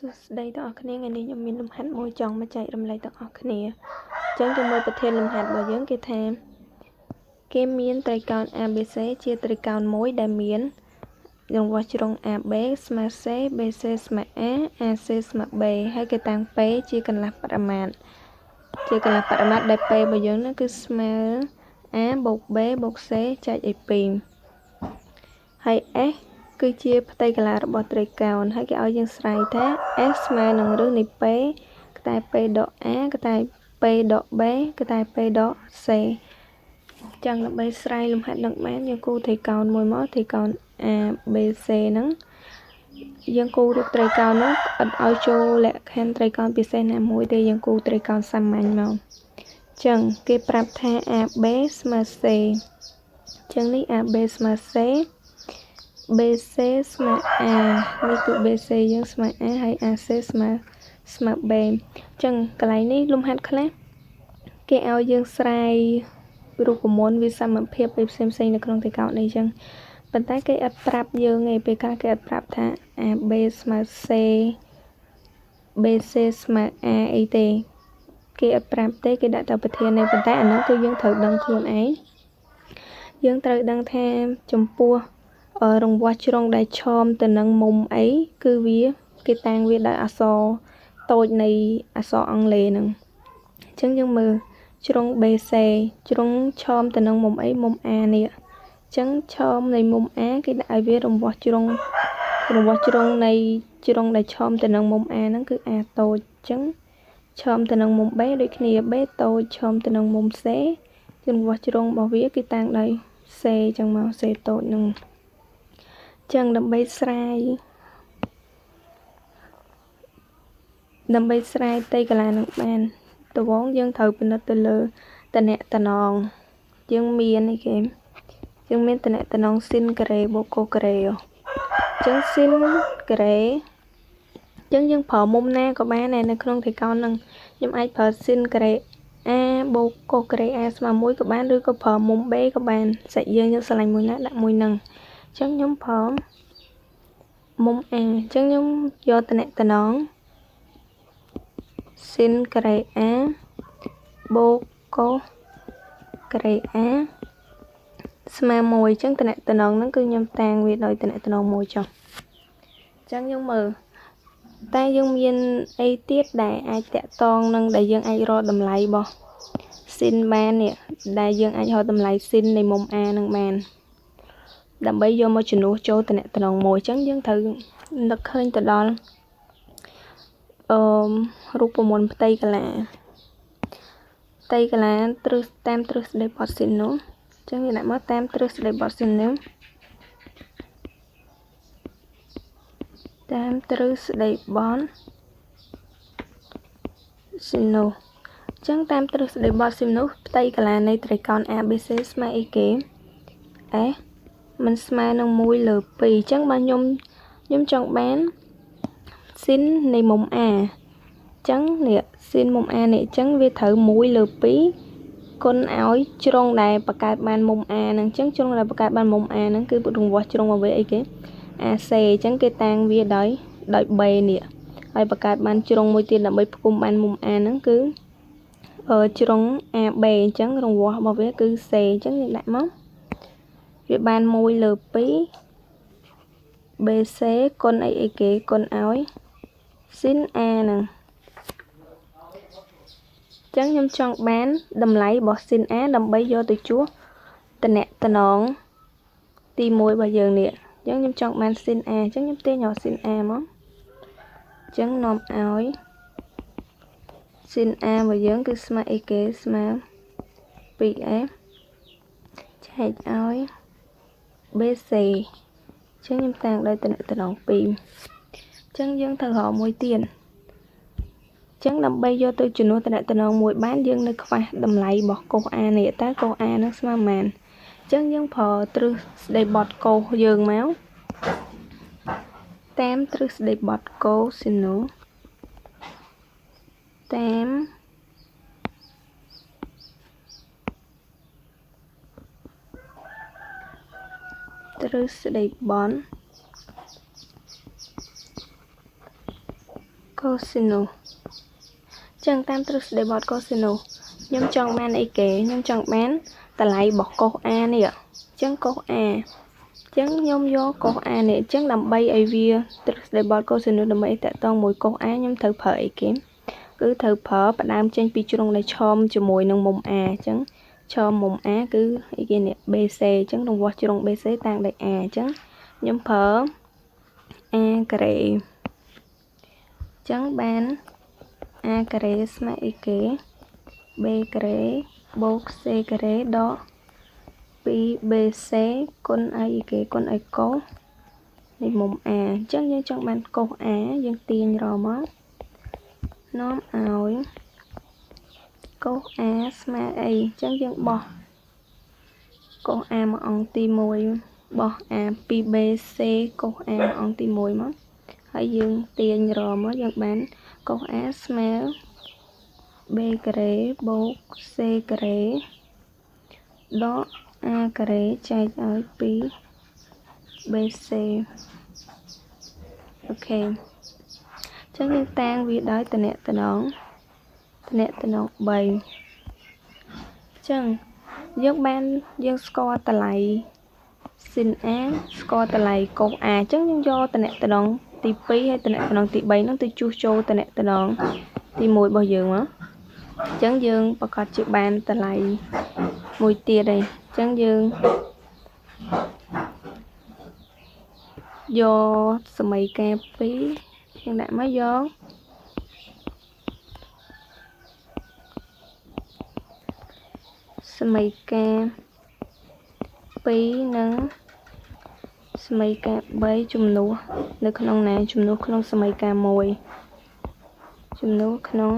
សួស្តីទាំងអស់គ្នាថ្ងៃនេះខ្ញុំមានលំហាត់មួយចង់មកចែករំលែកទាំងអស់គ្នាអញ្ចឹងយើងមើលប្រធានលំហាត់របស់យើងគេថាគេមានត្រីកោណ ABC ជាត្រីកោណមួយដែលមានរង្វះជ្រុង AB ស្មើ C BC ស្មើ A AC ស្មើ B ហើយគេតាំង P ជាកន្លះបរិមាត្រដែល P របស់យើងនោះគឺស្មើ A បូក B បូក C ចែកឲ្យ2ហើយ S គឺជាផ្ទៃកន្លះរបស់ត្រីកោណហើយគេឲ្យយើងស្រាយថា S ស្មើនឹងរឹសនៃ P កតែ P ដក A កតែ P ដក B កតែ P ដក C ចឹងដើម្បីស្រាយលំហាត់នឹងបានយើងគូត្រីកោណមួយមកត្រីកោណ A B C ហ្នឹងយើងគូរូបត្រីកោណហ្នឹងអត់ឲ្យចូលលក្ខខណ្ឌត្រីកោណពិសេសណាមួយទេយើងគូត្រីកោណសាមញ្ញមកចឹងគេប្រាប់ថា AB ស្មើ C ចឹងនេះ AB ស្មើ C BC ស្មើ A នេះគឺ BC យើងស្មើ A ហើយ AC ស្មើ B ចឹងកន្លែងនេះលំហាត់ខ្លះគេឲ្យយើងស្រាយរូបមន្តវាសមភាពផ្សេងៗនៅក្នុងត្រីកោណនេះចឹងប៉ុន្តែគេអត់ប្រាប់យើងទេពេលខ្លះគេអត់ប្រាប់ថា AB ស្មើ C BC ស្មើ A អីទេគេអត់ប្រាប់ទេគេដាក់តែប្រធានទេប៉ុន្តែអានោះគឺយើងត្រូវដឹងខ្លួនឯងយើងត្រូវដឹងថាចំពោះរង្វាស់ជ្រុងដែលឈមទៅនឹងមុំអីគឺវាគេតាំងវាដោយអក្សរតូចនៃអក្សរអង់គ្លេសហ្នឹងអញ្ចឹងយើងមើលជ្រុង BC ជ្រុងឈមទៅនឹងមុំអីមុំ A នេះអញ្ចឹងឈមនៃមុំ A គេដាក់ឲ្យវារង្វាស់ជ្រុងនៃជ្រុងដែលឈមទៅនឹងមុំ A ហ្នឹងគឺ A តូចអញ្ចឹងឈមទៅនឹងមុំ B ដូចគ្នា B តូចឈមទៅនឹងមុំ C រង្វាស់ជ្រុងរបស់វាគេតាំងដោយ C អញ្ចឹងមក C តូចហ្នឹងចឹងដើម្បីស្រាយតៃកន្លែងនឹងបានតវងយើងត្រូវពិនិត្យទៅលើតំណែងយើងមានអីគេយើងមានតំណែងស៊ីនការ៉េបូកកូការ៉េអញ្ចឹងស៊ីនការ៉េអញ្ចឹងយើងប្រើមុំណាក៏បានដែរនៅក្នុងត្រីកោណហ្នឹងខ្ញុំអាចប្រើស៊ីនការ៉េ A បូកកូការ៉េ A ស្មើ1ក៏បានឬក៏ប្រើមុំ B ក៏បានសាច់យើងស្រឡាញ់មួយណាដាក់មួយហ្នឹងអញ្ចឹងខ្ញុំប្រើមុំ A អញ្ចឹងខ្ញុំយកតំណែងស៊ីនការ៉េ A បូកកូការ៉េ A ស្មើ1អញ្ចឹងតំណែងហ្នឹងគឺខ្ញុំតាំងវាដោយតំណែង1ចុះអញ្ចឹងយើងមើលតែយើងមានអីទៀតដែលអាចតាក់ទងនឹងដែលយើងអាចរកតម្លៃរបស់ស៊ីនបាននេះដែលយើងអាចរកតម្លៃស៊ីននៃមុំ A នឹងបានដើម្បីយកមកជំនួសចូលតំណែង1អញ្ចឹងយើងត្រូវនឹកឃើញទៅដល់រូបមន្តផ្ទៃកន្លះទ្រឹស្តាមទ្រឹស្ដីបទស៊ីននោះអញ្ចឹងយើងដាក់មកតាមទ្រឹស្ដីបទស៊ីននោះតាមទ្រឹស្ដីបទស៊ីននោះអញ្ចឹងតាមទ្រឹស្ដីបទស៊ីននោះផ្ទៃកន្លះនៃត្រីកោណ ABC ស្មើអីគេ S มันស្មើនឹង1លើ2អញ្ចឹងបើខ្ញុំចង់បានស៊ីននៃមុំ A អញ្ចឹងនេះស៊ីនមុំ A នេះអញ្ចឹងវាត្រូវ1លើ2គុណឲ្យជ្រុងដែលបង្កើតបានមុំ A ហ្នឹងអញ្ចឹងជ្រុងដែលបង្កើតបានមុំ A ហ្នឹងគឺរង្វាស់ជ្រុងរបស់វាអីគេ AC អញ្ចឹងគេតាំងវាដោយ B នេះហើយបង្កើតបានជ្រុងមួយទៀតដើម្បីផ្គុំបានមុំ A ហ្នឹងគឺជ្រុង AB អញ្ចឹងរង្វាស់របស់វាគឺ C អញ្ចឹងយើងដាក់មកវាបាន1លើ2 BC គុណអីគេគុណឲ្យស៊ីន A ហ្នឹងអញ្ចឹងខ្ញុំចង់បានតម្លៃរបស់ស៊ីន A ដើម្បីយកទៅជួសតំណែងទី1របស់យើងនេះអញ្ចឹងខ្ញុំចង់បានស៊ីន A អញ្ចឹងខ្ញុំទាញយកស៊ីន A មកអញ្ចឹងនាំឲ្យស៊ីន A របស់យើងគឺស្មើអីគេស្មើ 2F ចែកឲ្យ BC អញ្ចឹងខ្ញុំតាំងដោយតំណែង2អញ្ចឹងយើងត្រូវរកមួយទៀតអញ្ចឹងដើម្បីយកទៅជំនួសតំណែងមួយបានយើងនៅខ្វះតម្លៃរបស់កូស A នេះតើកូស A នឹងស្មើប៉ុន្មានអញ្ចឹងយើងប្រើទ្រឹស្ដីបទកូសយើងមកតាមទ្រឹស្ដីបទកូស៊ីណូតាមទ្រឹស្ដីបទ cosinus ចឹងតាមទ្រឹស្ដីបទ cosinus ខ្ញុំចង់បានអីគេខ្ញុំចង់បានតម្លៃរបស់កុស a នេះចឹងកុស a ចឹងខ្ញុំយកកុស a នេះចឹងដើម្បីឲ្យវាទ្រឹស្ដីបទ cosinus ដើម្បីតកតងមួយកុស a ខ្ញុំត្រូវប្រើអីគេគឺត្រូវប្រើផ្ដើមចេញពីជ្រុងដែលឆមជាមួយនឹងមុំ a ចឹងឆមមុំ a គឺអីគេនេះ bc ចឹងរង្វាស់ជ្រុង bc តាំងដោយ a ចឹងខ្ញុំប្រើ a ការ៉េចឹងបាន a ការ៉េស្មើអីគេ b ការ៉េបូក c ការ៉េដក 2bc គុណឲ្យអីគេគុណឲ្យកុសនៃមុំ a អញ្ចឹងយើងចង់បានកុស a យើងទាញរមកនាំឲ្យកុស a ស្មើអីអញ្ចឹងយើងបោះកុស a មកអង្គទី1បោះ a 2bc កុស a មកអង្គទី1មកហើយយើងទាញរមកយើងបានកុស a ស្មើ b ការ៉េបូក c ការ៉េដក a ការ៉េចែកឲ្យ 2bc អូខេចឹងយើងតាំងវាដោយតំណែង3ចឹងយើងស្គាល់តម្លៃ sin a ស្គាល់តម្លៃកុស a ចឹងយើងយកតំណែងទី2ហើយតំណែងទី3ហ្នឹងទៅជួសចូលតំណែងទី1របស់យើងមកចឹងយើងប្រកាសជាបានតម្លៃមួយទៀតហើយចឹងយើងយកសមីការ2យើងដាក់មកយកសមីការ2និងសមីការ3ជំនួសនៅក្នុងណាជំនួសក្នុងសមីការ1ជំនួសក្នុង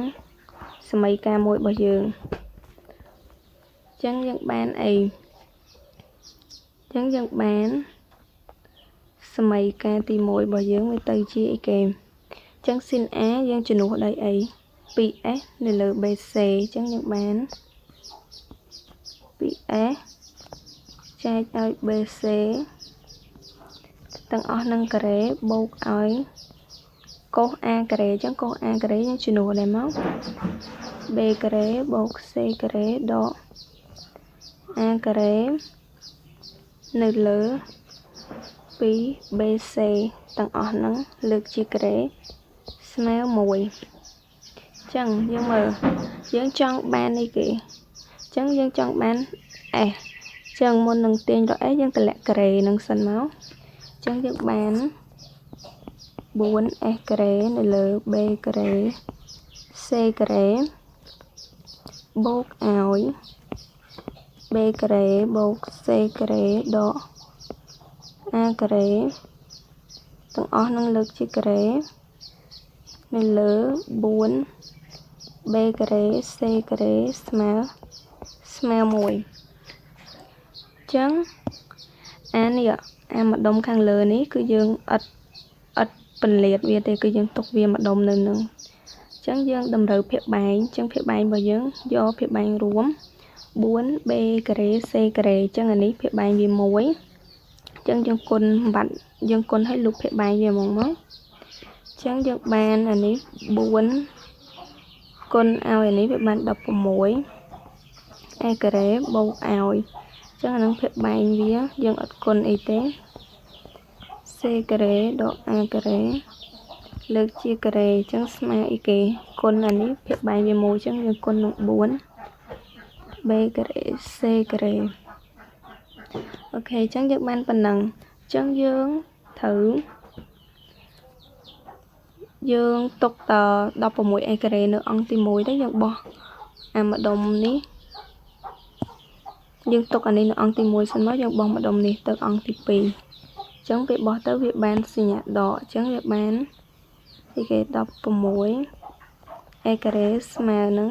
សមីការ1របស់យើងចឹងយើងបានអីចឹងយើងបានសមីការទី1របស់យើងវាទៅជាអីគេចឹង sin a យើងជំនួសដោយអី 2s នៅលើ bc ចឹងយើងបាន 2s ចែកឲ្យ bc ទាំងអស់នឹងការ៉េបូកឲ្យកុស a ការ៉េចឹងកុស a ការ៉េយើងជំនួសដែរមក b ការ៉េបូក c ការ៉េដក a ការ៉េនៅលើ 2bc ទាំងអស់ហ្នឹងលើកជាការ៉េស្មើ1ចឹងយើងមើលយើងចង់បានអីគេចឹងយើងចង់បាន s ចឹងមុននឹងទាញរក s យើងតម្លាក់ការ៉េនឹងសិនមកចឹងយើងបាន 4s ការ៉េនៅលើ b ការ៉េ c ការ៉េបូកឲ្យ b ការ៉េបូក c ការ៉េដក a ការ៉េទាំងអស់នឹងលើកជាការ៉េនៅលើ 4b ការ៉េ c ការ៉េស្មើ1ចឹងអានេះអាម្ដុំខាងលើនេះគឺយើងអត់ពន្លាតវាទេគឺយើងទុកវាម្ដុំនៅនឹងចឹងយើងតម្រូវភាគបែងចឹងភាគបែងរបស់យើងយកភាគបែងរួម 4b ការ៉េ c ការ៉េចឹងអានេះភាគបែងវា1ចឹងយើងគុណបាត់យើងគុណឲ្យលុបភាគបែងវាមកចឹងយើងបានអានេះ4គុណឲ្យអានេះវាបាន16 a ការ៉េបូកឲ្យចឹងអានឹងភាគបែងវាយើងអត់គុណអីទេ c ការ៉េដក a ការ៉េលើកជាការ៉េចឹងស្មើអីគេគុណអានេះភាគបែងវា1ចឹងយើងគុណនឹង4b ការ៉េ c ការ៉េអូខេចឹងយើងបានប៉ុណ្ណឹងចឹងយើងត្រូវយើងទុកត16 a ការ៉េនៅអង្គទី1ទៅយើងបោះអាម្ដុំនេះយើងទុកអានេះនៅអង្គទី1សិនមកយើងបោះម្ដុំនេះទៅអង្គទី2អញ្ចឹងពេលបោះទៅវាបានសញ្ញាដកអញ្ចឹងវាបានអីគេ16 a ការ៉េស្មើនឹង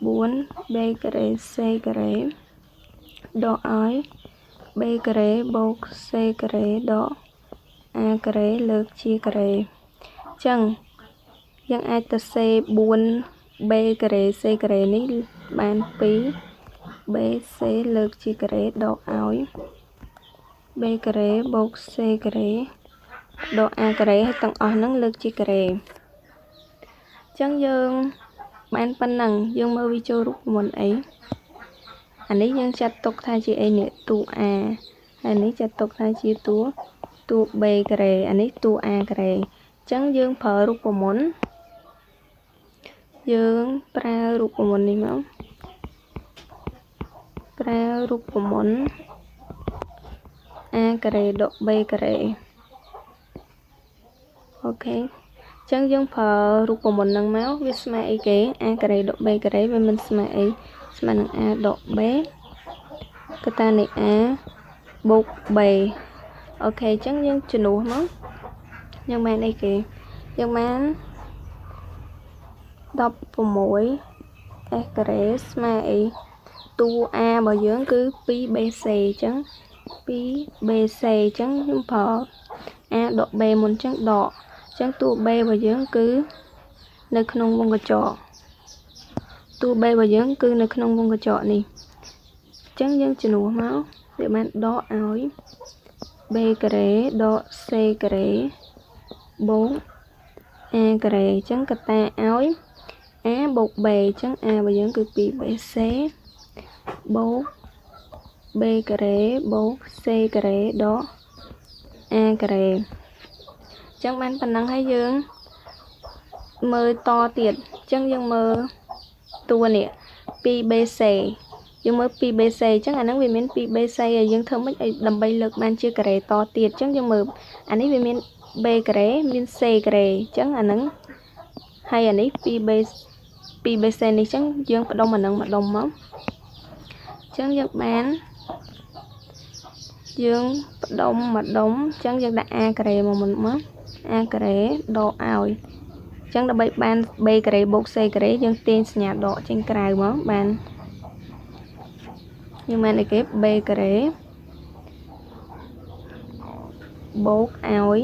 4b ការ៉េ c ការ៉េដកឲ្យ b ការ៉េបូក c ការ៉េដក a ការ៉េលើកជាការ៉េអញ្ចឹងយើងអាចទៅសេ 4b ការ៉េ c ការ៉េនេះបាន2 b c លើកជាការ៉េដកឲ្យ b ការ៉េបូក c ការ៉េដក a ការ៉េហើយទាំងអស់ហ្នឹងលើកជាការ៉េ Chẳng dương bạn phần năng dương mơ vi cho rút một ấy anh ấy dương chặt tục thay chị ấy nè tu a anh ấy chặt tục thay chị tu b kề anh ấy tu a kề chẳng dương phở rút một món dương pra rút một món này máu pra rút một món a kề độ b kề ok chẳng dương phở rút một món năng máu với smart ấy kế a kề độ b kề với mình smart ấy smart năng a độ b cái ta này a bột bề ok chẳng dương chuyển đủ máu nhưng mà đây kìa nhưng mà đọc vào mỗi address mà tu a bảo dưỡng cứ pi bc chẳng pi bc chẳng nhưng phở a độ b một chẳng đỏ chẳng tu b bảo dưỡng cứ nơi không vùng cái trọ tu b bảo dưỡng cứ nơi không vùng cái trọ này chẳng dân chuyển đủ máu để bạn đo áo b kể đo c kể 4 a kề chấm cà ta áo á bột bề chấm a bây giờ cứ bị bể xé 4 b kề 4 c kề đó a kề chấm ban phần năng hay dương mơ to tiệt chấm dương mơ tua nè pi bc dương mơ pi bc chấm anh nói về miền pi bc dương thơm mấy đầm bay lực ban chưa kề to tiệt chấm dương mơ anh ấy về miền b kề miền c kề chấm anh nắng hay anh ấy pi bc này chấm dương đông mà nâng mà đông máu chấm dương bán dương đông mà đông chấm dương đã a kề mà mình mất a kề độ ảo chấm đã bay ban b kề bột c kề dương tên nhà độ trên cài máu bàn nhưng mà này cái b kề bột ảo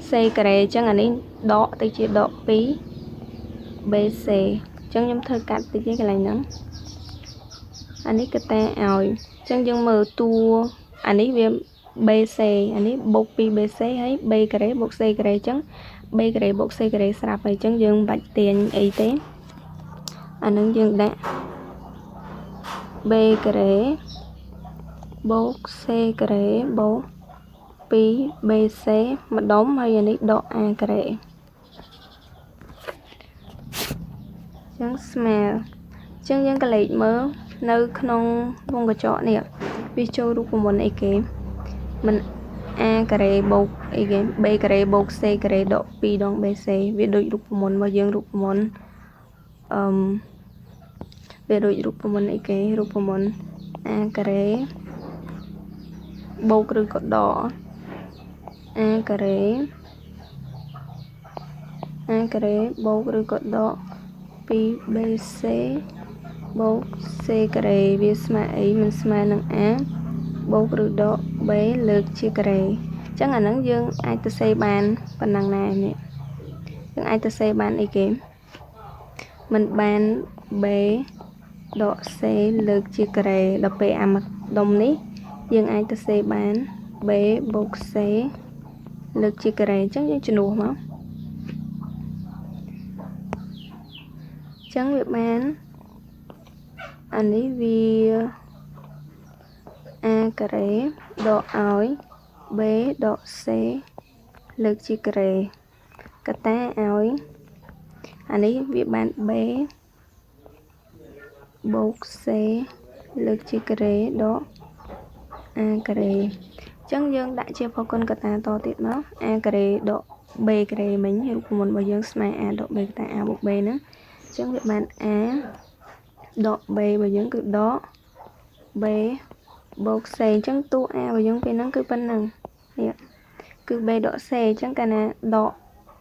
c kề chấm anh ấy độ tới chia độ phí bc chân nhóm thơ cắt thì cái này nữa anh ấy cái ta ảo chân dương mờ tua anh ấy về bc anh ấy bột pi bc ấy b kề bột c kề chấm b kề bột c kề sạp phải chân dương bạch tiền y tế anh ứng dương đã b kề bột c kề bột pi bc mà đóng hay anh ấy độ a kề chẳng smell chẳng những cái lệ mớ nơi không vùng cái chỗ này vì cho được một này kì mình a kề bột ấy kì b kề bột c kề độ pi đong bc vì đôi được một mà dương được một về đôi được một này kì được một a kề bột rồi có đỏ a kề bột rồi có đỏ pi bc bột c kề vì smart ấy mình smart năng á bột rồi độ b lược chia kề chắc là nó dương ai ta xây bàn phần năng này nè dương ai ta xây bàn ấy kiếm mình bàn b độ c lược chia kề độ p âm đồng ní dương ai ta xây bàn b bột c lược chia kề chắc dương chuyển đủ không chẳng việc bán anh ấy vì a kề độ ỏi b độ c lực chi kề cả ta ỏi anh ấy việc bán b bột c lực chi kề độ a kề chẳng dương đại chia phô con cả ta to tiết nó a kề độ b kề mình hiểu của một bao dương smart a độ b ta a bột b nữa chẳng việc bán a độ b và những cực đó b bột c chẳng tu a và những cái nó cứ phân năng cứ b độ c chẳng cả là độ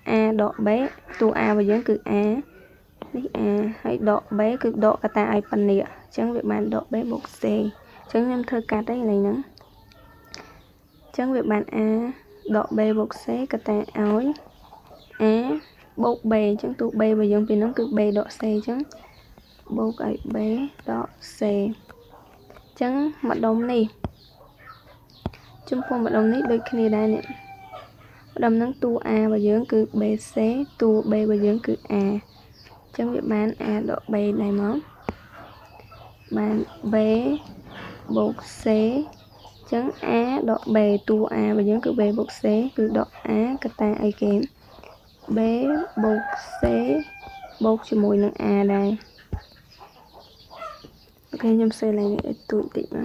a độ b tu a và những cực a đi a hay độ b cực độ cả ta ai phân nè chẳng việc bạn độ b bột c chẳng em thơ cắt đấy này nữa chẳng việc bạn a độ b bột c cả ta áo a bột b chẳng tu b và những cái nó cực b độ c chẳng bố cái bé đó c trắng mặt đông này chung phong mặt đông này đôi khi đây nè đâm nắng tu a và dưỡng cứ bc tu b và dưỡng cứ a Chẳng việc bán A độ B này mà bán B bột C chẳng A độ B tu A và giống cứ B bột C cứ độ A cái ta ai kém B bột C bột cho mùi nâng A đây. Ok nhóm C này để tụi tị mà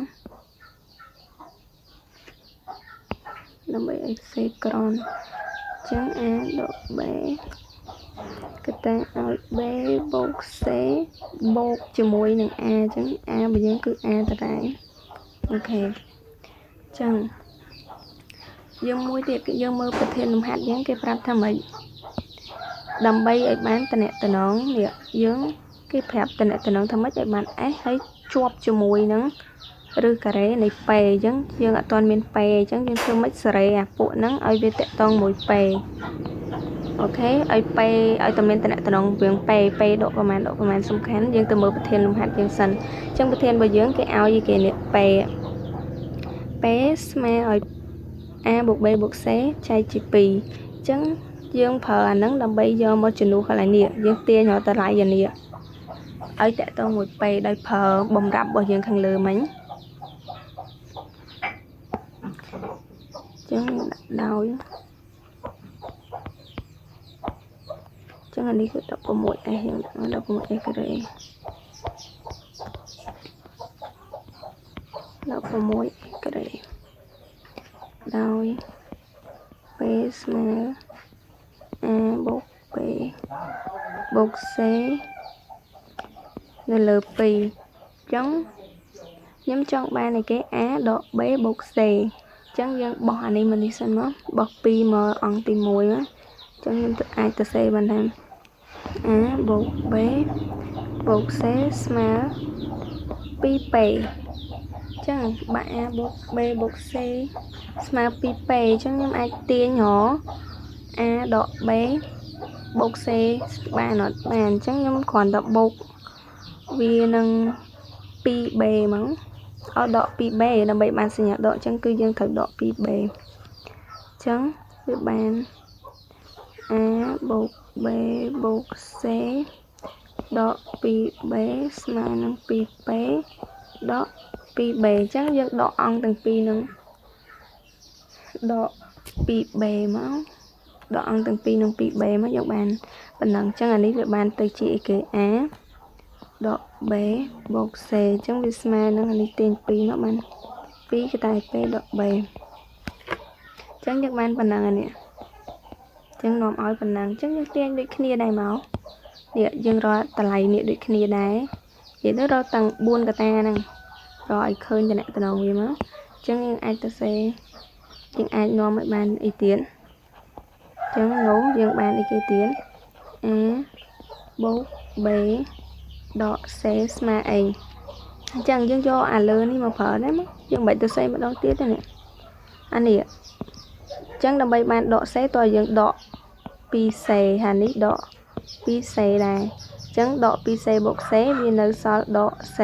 nó bị C cron chẳng A độ B cái ta ở B bột C bột cho mùi nâng A chẳng A và giống cứ A ta đây. Ok chẳng dương mùi tiệc dương mơ bật thiên lùm hạt giống cái pháp tham ấy đầm bay ở bán tận nè tận nón nè dưỡng cái phép tận nè tận nón tham ấy ở bán ấy thấy chuột cho mùi nắng rư cà rế này pè giống dương ở toàn miền pè giống dương thương mấy sợi à bộ nắng ở về tận toàn mùi pè. Ok ở pè ở tầm miền tận nè tận nón viếng pè độประมาณสำคัญdương từ mơ bật thiên lùm hạt dương sần trong bật thiên bờ dưỡng cái ao gì kìa nè pè smell ở A bột B bột C chai chỉ pì chẳng dương phở ảnh nắng đầm bay do một chuyện đủ khai lại nè dương tia nhỏ ta lại giờ nè ở tại tôi một bày đây phở bồng rạp bởi dương khăn lừa mánh chẳng đau chẳng là đi cứ đọc của một ai hiện đọc của một ai cái đấy đọc của một cái đấy đau B smell A bột B bột C L P chấm nhóm trong ba này cái A độ B bột C chấm dân bỏ này mình đi xem nó bột P mà ăn tìm mùi á chấm nhóm ai từ C bên tham A bột B bột C smell P P chấm ba A bột B bột C smell P P chấm nhóm ai tia nhỏ A độ B bột C ba nó bàn chấm nhóm còn đọc bột vì nâng pi b mắng ở độ pi b là bảy bạn sẽ nhận độ chân cư dân thật độ pi b chấm với bàn A bột B bột C độ pi b mà nâng pi b độ pi b chắc dân độ ăn từng pi nâng độ pi b máu độ ăn từng pi nâng pi b mới dọc bàn bình luận chắc là lý về bàn từ chị kể A độ B bột C chẳng vì smile nó là đi tên pi nó bạn pi cái tài P độ B chẳng chắc bạn phần năng nè chẳng nóm ói phần năng chẳng chắc tiên đôi kia này máu địa dương rồi tà lầy nè đôi kia đấy vậy nó đâu tầng buôn cả ta nè rồi khơi cho này tầng đầu gì máu chẳng nhưng ai ta xe nhưng ai nóm mấy bạn ý tiến chẳng nấu dương bạn đi kia tiến A bột B độ C mà ấy chẳng dân cho à lớn đi mà phở đấy mà dân bảy từ xây mà đón tiết này nè anh nè chẳng đồng bay bạn độ C tôi dân độ pi C hàn ní độ pi C này chẳng độ pi C bột C vì nơi sau độ C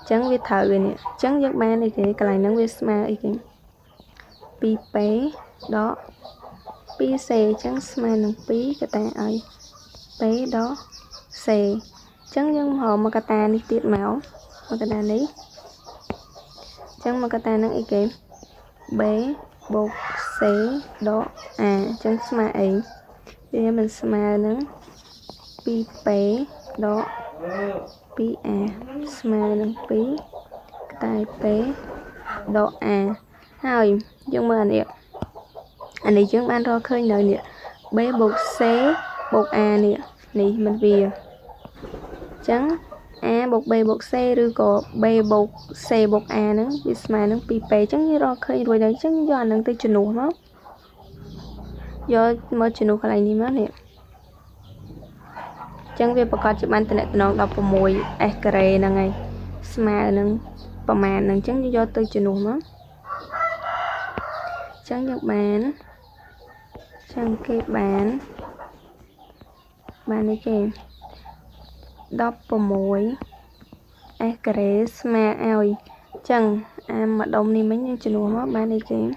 chẳng vì thở rồi nè chẳng dân bạn này cái này nó với mà ấy cái pi P đó pi C chẳng mà nâng pi cái ta ấy P đó C chẳng dân họ mà ta đi tiết máu mà ta đấy chẳng mà ta năng ý kiến B bột C đó à chẳng mà ấy bây mình mà nó pi P đó pi A mà nó pi tài P đó à rồi nhưng mà anh ấy chẳng ban ra khơi nơi nè B bột C bột A nè nè mình về chẳng A bột B bột C rồi có B bột C bột A nữa vì mà nó pi P chẳng như rồi khơi rồi đấy chẳng do anh tới chuyển đủ máu do mới chuyển đủ cái này đi máu nè chẳng vềประกอบจะมันแต่น้องเราประมวยเอ็กเรย์นั่งไงสมาร์นั่งประมาณนั่งchẳng như do tới chuyển đủ máu chẳng được bán chẳng cái bán này kìa đọc bộ mối ai kể mà ai chẳng mà đông này mấy nhân chân nó bán này kìa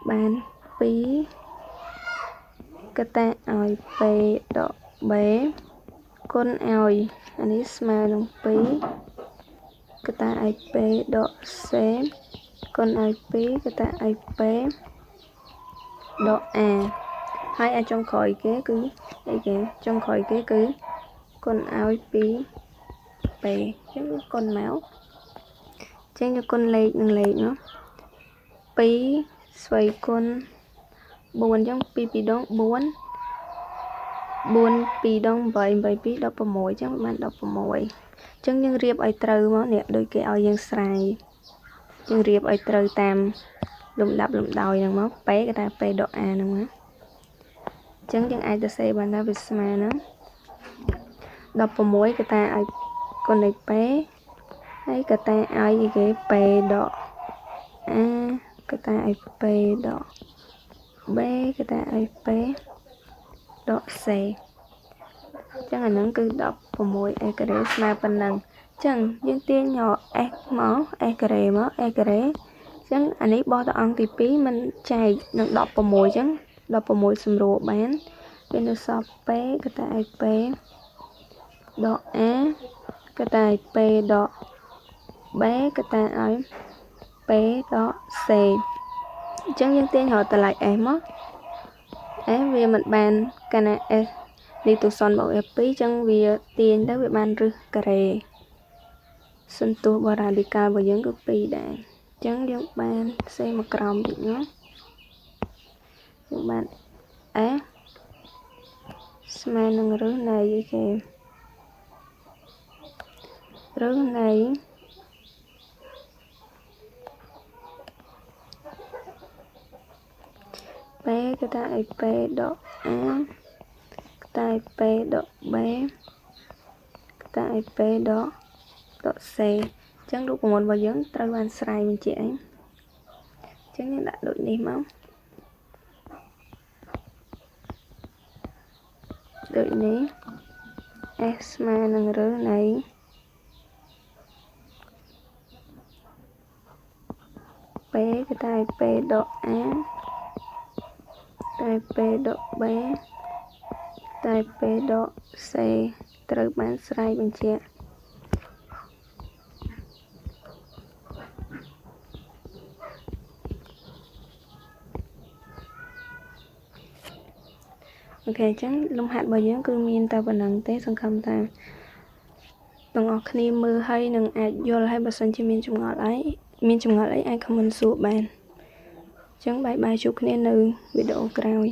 bán phí cái ta ai p độ bé គុណឲ្យអានេះស្មើនឹង2កតា IP ដក C គុណឲ្យ2កតា IP ដក A ហើយអាចុងក្រោយគេគឺអីគេចុងក្រោយគេគឺគុណឲ្យ2P ចឹងគុណមកចឹងយកគុណលេខនឹងលេខនោះ2ស្វ័យគុណ4ចឹង2 2ដង4 4 2ដង8 8 2 16ចឹងបាន16ចឹងយើងរៀបឲ្យត្រូវមកនេះដូចគេឲ្យយើងស្រាយយើងរៀបឲ្យត្រូវតាមលំដាប់លំដោយហ្នឹងមកPគេថា P ដក A ហ្នឹងមកចឹងយើងអាចទៅសេបានថាវាស្មើនឹង16គេថាឲ្យគុណលេខ P ហើយគេថាឲ្យគេ P ដក A គេថាឲ្យ P ដក B គេថាឲ្យ P ដក C ចឹងអាហ្នឹងគឺ16 A ការ៉េស្មើប៉ុណ្ណឹងចឹងយើងទាញយក S មក S ការ៉េមក S ការ៉េចឹងអានេះបោះទៅអង្គទី2มันចែកនឹង16ចឹង16សម្រួលបានវានៅសល់ P គេថាឲ្យ P ដក A គេថាឲ្យ P ដក B គេថាឲ្យ P ដក C អញ្ចឹងយើងទាញរកតម្លៃ S មក S វាមិនបានកាលណា S នេះទូ0បូក F2 អញ្ចឹងវាទាញទៅវាបានរឹសការ៉េសន្ទុះបរ៉ាឌីកាល់របស់យើងគឺ2ដែរអញ្ចឹងយើងបានសេមកក្រោមតិចណាយើងបាន S ស្មើនឹងរឹសនៃគេរឹសនៃP គេថាឲ្យ P ដក A គេថាឲ្យ P ដក B គេថាឲ្យ P ដក C អញ្ចឹងរូបមន្តរបស់យើងត្រូវបានស្រាយបញ្ជាក់អីអញ្ចឹងយើងដាក់ដូចនេះមកដូចនេះ S ស្មើនឹងរឹសនៃP គេថាឲ្យ P ដក A តែ P ដក B តែ P ដក C ត្រូវបានស្រាយបញ្ជាក់អូខេអញ្ចឹងលំហាត់របស់យើងគឺមានតែប៉ុណ្្នឹងទេសង្ឃឹមថាទាំងអស់គ្នាមើលហើយនឹងអាចយល់ហើយបើសិនជាមានចម្ងល់អីអាច comment សួរបានអញ្ចឹងបាយជួបគ្នានៅវីដេអូក្រោយ